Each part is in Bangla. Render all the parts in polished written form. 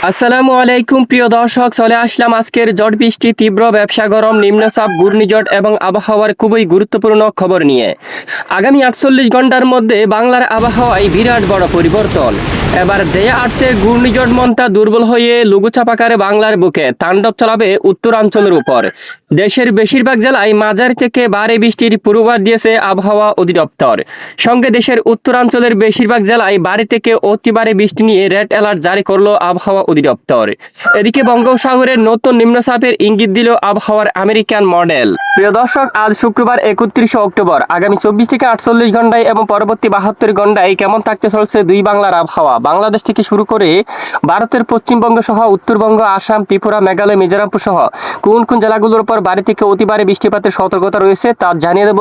আসসালামু আলাইকুম প্রিয় দর্শক, চলে আসলাম আজকের ঝড় বৃষ্টি, তীব্র ব্যবসা, গরম, নিম্নচাপ, ঘূর্ণিঝড় এবং আবহাওয়ার খুবই গুরুত্বপূর্ণ খবর নিয়ে। আগামী 48 ঘন্টার মধ্যে বাংলার আবহাওয়ায় বিরাট বড় পরিবর্তন। এবার দেয়া আসছে ঘূর্ণিঝড় মন্তা দুর্বল হয়ে লঘুচাপাকারে বাংলার বুকে তাণ্ডব চালাবে উত্তরাঞ্চলের উপর। দেশের বেশিরভাগ জেলায় মাঝারি থেকে ভারী বৃষ্টির পূর্বাভাস দিয়েছে আবহাওয়া অধিদপ্তর। সঙ্গে দেশের উত্তরাঞ্চলের বেশিরভাগ জেলায় ভারী থেকে অতি ভারী বৃষ্টি নিয়ে রেড অ্যালার্ট জারি করলো আবহাওয়া অধিদপ্তর। এদিকে বঙ্গোপসাগরের নতুন নিম্নচাপের ইঙ্গিত দিল আবহাওয়ার আমেরিকান মডেল। প্রিয় দর্শক, আজ শুক্রবার 31 অক্টোবর। আগামী 24 থেকে 48 ঘন্টায় এবং পরবর্তী 72 ঘন্টায় কেমন থাকতে চলছে দুই বাংলার আবহাওয়া। বাংলাদেশ থেকে শুরু করে ভারতের পশ্চিমবঙ্গ সহ উত্তরবঙ্গ, আসাম, ত্রিপুরা, মেঘালয়, মিজোরামপুর সহ কোন কোন জেলাগুলোর উপর ভারী থেকে অতি ভারী বৃষ্টিপাতের সতর্কতা রয়েছে তা জানিয়ে দেব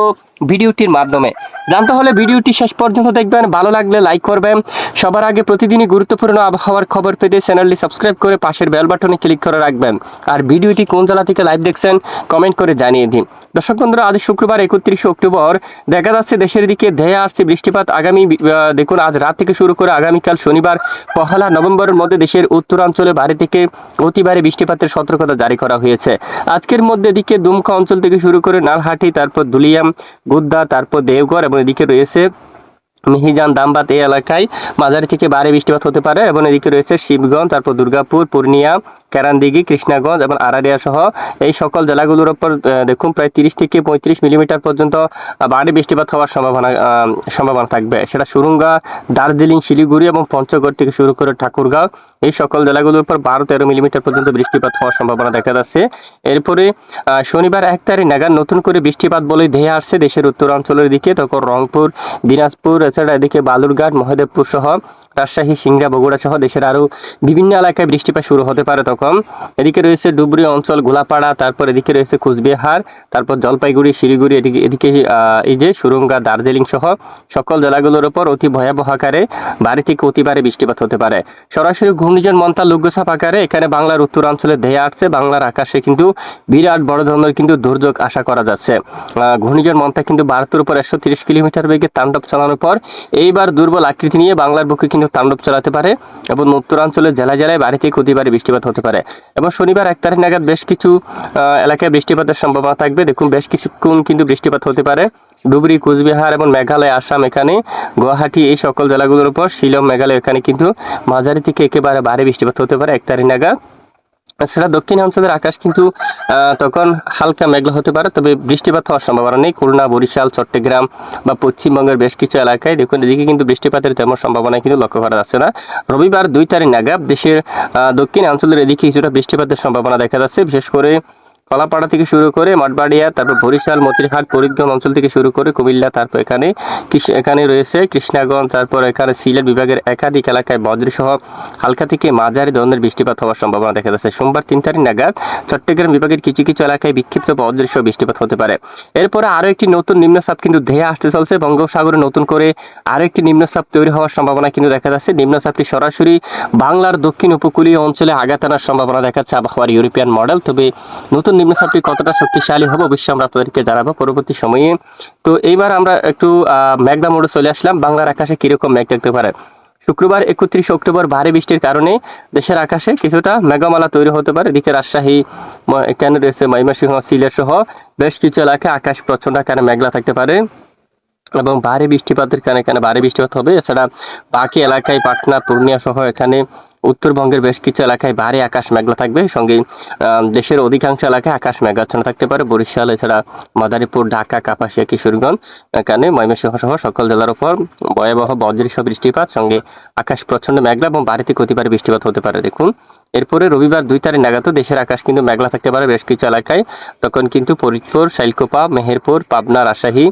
ভিডিওটির মাধ্যমে। জানতে হলে ভিডিওটি শেষ পর্যন্ত দেখবেন, ভালো লাগলে লাইক করবেন। সবার আগে প্রতিদিনই গুরুত্বপূর্ণ আবহাওয়ার খবর পেতে চ্যানেলটি সাবস্ক্রাইব করে পাশের বেল বাটনে ক্লিক করে রাখবেন। আর ভিডিওটি কোন জেলা থেকে লাইভ দেখছেন কমেন্ট করে জানিয়ে দিন। দর্শক বন্ধুরা, আজ শুক্রবার 31 অক্টোবর। দেখা যাচ্ছে দেশের দিকে ধেয়ে আসছে বৃষ্টিপাত। আগামী দেখুন, আজ রাত থেকে শুরু করে আগামীকাল শনিবার 1 নভেম্বরের মধ্যে দেশের উত্তরাঞ্চলে ভারী থেকে অতি ভারী বৃষ্টিপাতের সতর্কতা জারি করা হয়েছে। আজকের মধ্যে এদিকে দুমকা অঞ্চল থেকে শুরু করে নালহাটি, তারপর দুলিয়াম, গুদ্দা, তারপর দেওঘর এবং এদিকে রয়েছে মিহিজান, দামবাত এই এলাকায় মাঝারি থেকে ভারী বৃষ্টিপাত হতে পারে। এবং এদিকে রয়েছে শিবগঞ্জ, তারপর দুর্গাপুর, পূর্ণিয়া, কেরানদিঘি, কৃষ্ণাগঞ্জ এবং আরারিয়া সহ এই সকল জেলাগুলোর উপর দেখুন প্রায় 30 থেকে 35 মিলিমিটার পর্যন্ত ভারী বৃষ্টিপাত হওয়ার সম্ভাবনা থাকবে। সেটা সুরুঙ্গা, দার্জিলিং, শিলিগুড়ি এবং পঞ্চগড় থেকে শুরু করে ঠাকুরগাঁও এই সকল জেলাগুলোর উপর 12-13 মিলিমিটার পর্যন্ত বৃষ্টিপাত হওয়ার সম্ভাবনা দেখা যাচ্ছে। এরপরে শনিবার 1 তারিখ নাগাদ নতুন করে বৃষ্টিপাত বলে ধেয়ে আসছে দেশের উত্তরাঞ্চলের দিকে। তখন রংপুর, দিনাজপুর, এছাড়া এদিকে বালুরঘাট, মহদেবপুর সহ রাজশাহী, সিংড়া, বগুড়া সহ দেশের আরো বিভিন্ন এলাকায় বৃষ্টিপাত শুরু হতে পারে। তখন এদিকে রয়েছে ডুবরি অঞ্চল, গোলাপাড়া, তারপর এদিকে রয়েছে কুচবিহার, তারপর জলপাইগুড়ি, শিলিগুড়ি, এদিকে এই যে সুরঙ্গা, দার্জিলিং সহ সকল জেলাগুলোর উপর অতি ভয়াবহ আকারে ভারী থেকে অতি ভারী বৃষ্টিপাত হতে পারে। সরাসরি ঘূর্ণিঝড় মন্তা লঘুচাপ আকারে এখানে বাংলার উত্তরাঞ্চলে ধেয়ে আসছে। বাংলার আকাশে কিন্তু বিরাট বড় ধরনের কিন্তু দুর্যোগ আশা করা যাচ্ছে। ঘূর্ণিঝড় মন্তা কিন্তু ভারতের উপর 130 কিলোমিটার বেগে তাণ্ডব চালানোর পর এইবার দুর্বল আকৃতি নিয়ে বাংলার বুকে কিন্তু তাণ্ডব চালাতে পারে এবং উত্তরাঞ্চলের জেলায় জেলায় ভারী থেকে অতি ভারী বৃষ্টিপাত হতে পারে। এবং শনিবার 1 তারিখ নাগাদ বেশ কিছু এলাকায় বৃষ্টিপাতের সম্ভাবনা থাকবে। দেখুন, বেশ কিছুক্ষণ কিন্তু বৃষ্টিপাত হতে পারে ডুবরি, কুচবিহার এবং মেঘালয়, আসাম, এখানে গুয়াহাটি এই সকল জেলাগুলোর উপর, শিলং, মেঘালয় এখানে কিন্তু মাঝারি থেকে একেবারে ভারী বৃষ্টিপাত হতে পারে 1 তারিখ নাগাদ। সেটা দক্ষিণাঞ্চলের আকাশ কিন্তু তখন হালকা মেঘলা হতে পারে, তবে বৃষ্টিপাত হওয়ার সম্ভাবনা নেই। খুলনা, বরিশাল, চট্টগ্রাম বা পশ্চিমবঙ্গের বেশ কিছু এলাকায় দেখুন এদিকে কিন্তু বৃষ্টিপাতের তেমন সম্ভাবনা কিন্তু লক্ষ্য করা যাচ্ছে না। রবিবার 2 তারিখ নাগাদ দেশের দক্ষিণাঞ্চলের এদিকে কিছুটা বৃষ্টিপাতের সম্ভাবনা দেখা যাচ্ছে, বিশেষ করে কলাপাড়া থেকে শুরু করে মঠবাড়িয়া, তারপর বরিশাল, মতিরহাট, ফরিদগঞ্জ অঞ্চল থেকে শুরু করে কুমিল্লা, তারপর এখানে রয়েছে কৃষ্ণাগঞ্জ, তারপর এখানে সিলেট বিভাগের একাধিক এলাকায় বজ্রসহ হালকা থেকে মাঝারি ধরনের বৃষ্টিপাত হওয়ার সম্ভাবনা দেখা যাচ্ছে। সোমবার 3 তারিখ নাগাদ চট্টগ্রাম বিভাগের কিছু কিছু এলাকায় বিক্ষিপ্ত বজ্রসহ বৃষ্টিপাত হতে পারে। এরপরে আরো একটি নতুন নিম্নচাপ কিন্তু ধেয়ে আসতে চলছে। বঙ্গোপসাগরে নতুন করে আরো একটি নিম্নচাপ তৈরি হওয়ার সম্ভাবনা কিন্তু দেখা যাচ্ছে। নিম্নচাপটি সরাসরি বাংলার দক্ষিণ উপকূলীয় অঞ্চলে আঘাত আনার সম্ভাবনা দেখাচ্ছে আবহাওয়ার ইউরোপিয়ান মডেল। তবে নতুন নিম্নচাপটি কতটা শক্তিশালী হবে অবশ্যই আমরা আপনাদেরকে জানাবো পরবর্তী সময়ে। তো এইবার আমরা একটু মেঘলা মোড়ে চলে আসলাম। বাংলার আকাশে কিরকম মেঘ দেখতে পারে। শুক্রবার 31 অক্টোবর ভারী বৃষ্টির কারণে দেশের আকাশে কিছুটা মেঘমালা তৈরি হতে পারে। এদিকে রাজশাহী, এখানে রয়েছে ময়মনসিংহ, সিলেট সহ বেশ কিছু এলাকায় আকাশ প্রচন্ড আকারে মেঘলা থাকতে পারে এবং ভারী বৃষ্টিপাতের কারণে এখানে ভারী বৃষ্টিপাত হবে। এছাড়া বাকি এলাকায় পাটনা, পূর্ণিয়া সহ এখানে উত্তরবঙ্গের বেশ কিছু এলাকায় ভারী আকাশ মেঘলা থাকবে। সঙ্গে দেশের অধিকাংশ এলাকায় আকাশ মেঘাচ্ছন্ন থাকতে পারে। বরিশাল, এছাড়া মাদারীপুর, ঢাকা, কাপাসিয়া, কিশোরগঞ্জ, এখানে ময়মনসিংহ সহ সকল জেলার উপর ভয়াবহ বজ্রসহ বৃষ্টিপাত, সঙ্গে আকাশ প্রচন্ড মেঘলা এবং ভারী থেকে অতি ভারী বৃষ্টিপাত হতে পারে। দেখুন, এরপরে রবিবার 2 তারিখ নাগাদ দেশের আকাশ কিন্তু মেঘলা থাকতে পারে বেশ কিছু এলাকায়। তখন কিন্তু ফরিদপুর, শাইলকোপা, মেহেরপুর, পাবনা, রাজশাহী,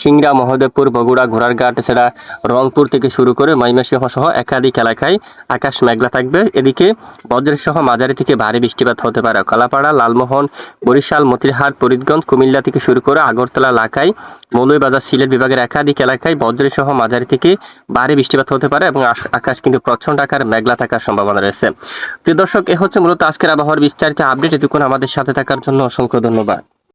সিংড়া, মহদেবপুর, বগুড়া, ঘোড়ারঘাট, এছাড়া রংপুর থেকে শুরু করে ময়মনসিংহ সহ একাধিক এলাকায় আকাশ মেঘলা থাকবে। এদিকে বজ্রসহ মাঝারি থেকে ভারী বৃষ্টিপাত হতে পারে। কলাপাড়া, লালমোহন, বরিশাল, মতিরহাট, ফরিদগঞ্জ, কুমিল্লা থেকে শুরু করে আগরতলা এলাকায়, মৌলভীবাজার, সিলেট বিভাগের একাধিক এলাকায় বজ্রসহ মাঝারি থেকে ভারী বৃষ্টিপাত হতে পারে এবং আকাশ কিন্তু প্রচন্ড আকারে মেঘলা থাকার সম্ভাবনা রয়েছে। প্রিয় দর্শক, এ হচ্ছে মূলত আজকের আবহাওয়ার বিস্তারিত আপডেট। এটুকুন আমাদের সাথে থাকার জন্য অসংখ্য ধন্যবাদ।